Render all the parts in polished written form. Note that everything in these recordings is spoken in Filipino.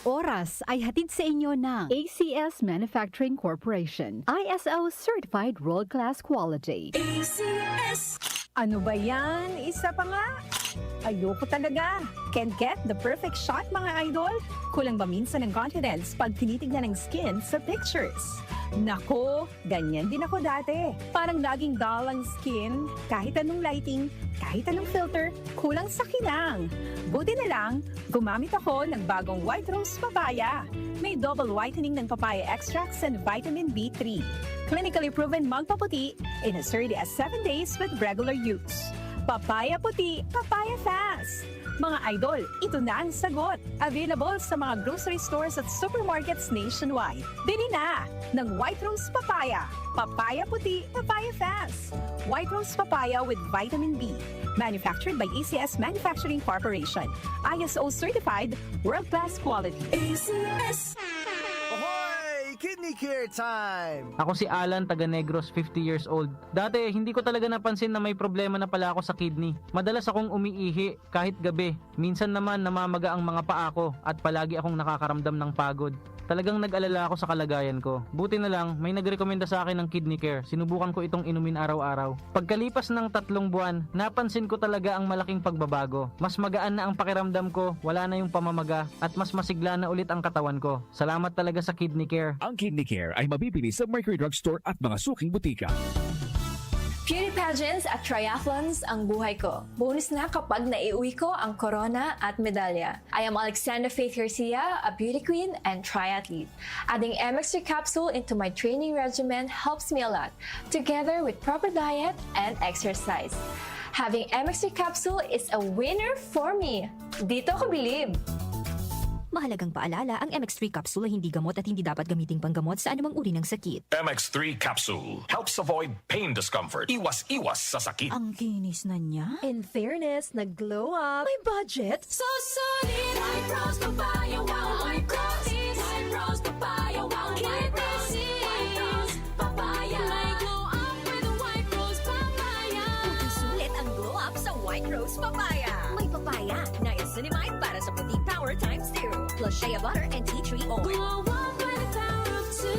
oras ay hatid sa inyo ng ACS Manufacturing Corporation. ISO Certified World-Class Quality. ACS. Ano ba yan? Isa pa nga? Ayoko talaga. Can't get the perfect shot, mga idol? Kulang ba minsan ng confidence pag tinitignan ng skin sa pictures? Nako, ganyan din ako dati. Parang laging dull ang skin, kahit anong lighting, kahit anong filter, kulang sa kinang. Buti na lang, gumamit ako ng bagong White Rose Papaya. May double whitening ng papaya extracts and vitamin B3. Clinically proven magpaputi in as early as 7 days with regular use. Papaya puti, papaya fast. Mga idol, ito na ang sagot. Available sa mga grocery stores at supermarkets nationwide. Bili na ng White Rose Papaya. Papaya puti, papaya fast. White Rose Papaya with vitamin B. Manufactured by ACS Manufacturing Corporation. ISO certified, world-class quality. ACS. Ahoy! Kidney Care time! Ako si Alan, taga Negros, 50 years old. Dati, hindi ko talaga napansin na may problema na pala ako sa kidney. Madalas akong umiihi, kahit gabi. Minsan naman namamaga ang mga paa ko at palagi akong nakakaramdam ng pagod. Talagang nag-alala ako sa kalagayan ko. Buti na lang, may nagrekomenda sa akin ng Kidney Care. Sinubukan ko itong inumin araw-araw. Pagkalipas ng 3 buwan, napansin ko talaga ang malaking pagbabago. Mas magaan na ang pakiramdam ko, wala na yung pamamaga, at mas masigla na ulit ang katawan ko. Salamat talaga sa Kidney Care. Ang Kidney Care ay mabibili sa Mercury Drugstore at mga suking butika. Beauty pageants at triathlons ang buhay ko. Bonus na kapag naiuwi ko ang corona at medalya. I am Alexandra Faith Garcia, a beauty queen and triathlete. Adding MX3 capsule into my training regimen helps me a lot, together with proper diet and exercise. Having MX3 capsule is a winner for me. Dito ko believe. Mahalagang paalala, ang MX3 capsule ay hindi gamot at hindi dapat gamiting panggamot sa anumang uri ng sakit. MX3 capsule helps avoid pain discomfort. Iwas-iwas sa sakit. Ang kinis na niya. In fairness, nag-glow up. May budget. So solid. White Rose Papaya. Wow, White Rose. White Rose Papaya. Wow, White Rose. White Rose Papaya. May glow up with a White Rose Papaya. Sulit ang glow up sa White Rose Papaya. May papaya na niacinamide para sa puti power times 2. Plus shea butter and tea tree oil. Glow up with the power of 2.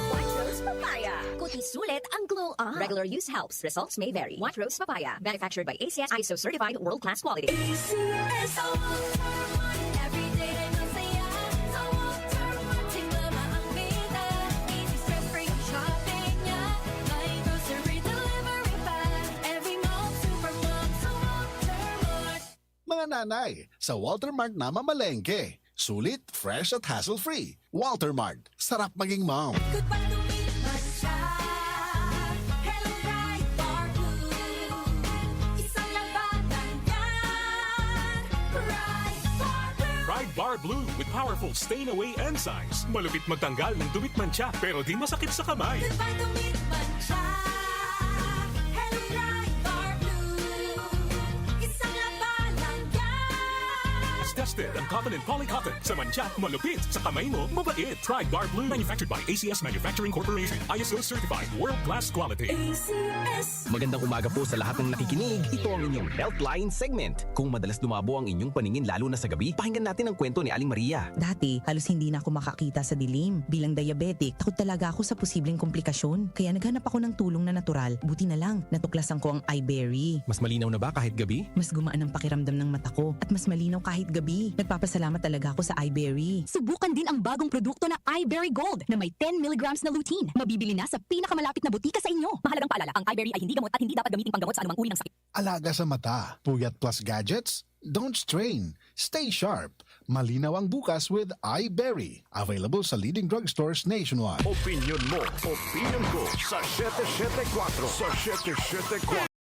White Rose Papaya. Kuti sulit ang glow up. Regular use helps. Results may vary. White Rose Papaya. Manufactured by ACS ISO certified world-class quality. ACS. Sa Walter Mart, everyday ay masaya. Sa Walter Mart, tingnan ang bida. Easy stress-free shopping niya. May grocery delivery pa. Every mall, supermall, sa Walter Mart. Mga nanay, sa Walter Mart na mamalengke. Sulit, fresh at hassle-free. Walter Mart, sarap maging mom. Goodbye to me, Masya. Hello, Ride Bar Blue. Isang labanan yan. Ride Bar Blue. Ride Bar Blue with powerful stain-away enzymes. Malupit magtanggal ng dumit mancha pero di masakit sa kamay. Goodbye to me, Masya. Hello, Ride Bar Blue. Isang labanan yan. As tested ang cotton and polycotton. Sa mancha, malupit. Sa kamay mo, mabait. Ride Bar Blue. Manufactured by ACS Manufacturing Corporation. ISO certified. World-class quality. ACS. Magandang umaga po sa lahat ng nakikinig. Ito ang inyong Healthline segment. Kung madalas dumabo ang inyong paningin lalo na sa gabi, pakinggan natin ang kwento ni Aling Maria. Dati, halos hindi na ako makakita sa dilim. Bilang diabetic, takot talaga ako sa posibleng komplikasyon. Kaya naghanap ako ng tulong na natural. Buti na lang, natuklasan ko ang iBerry. Mas malinaw na ba kahit gabi? Mas gumaan ang pakiramdam ng mata ko at mas malinaw kahit gabi. Nagpapasalamat talaga ako sa iBerry. Subukan din ang bagong produkto na iBerry Gold na may 10 mg na lutein. Mabibili na sa pinakamalapit na butika sa inyo. Mahalagang paalala, ang iBerry ay hindi gamot at hindi dapat gamiting panggamot sa anumang uri ng sakit. Alaga sa mata, puyat plus gadgets? Don't strain. Stay sharp. Malinaw ang bukas with iBerry. Available sa leading drugstores nationwide. Opinion mo, opinion ko sa 774. Sa 774.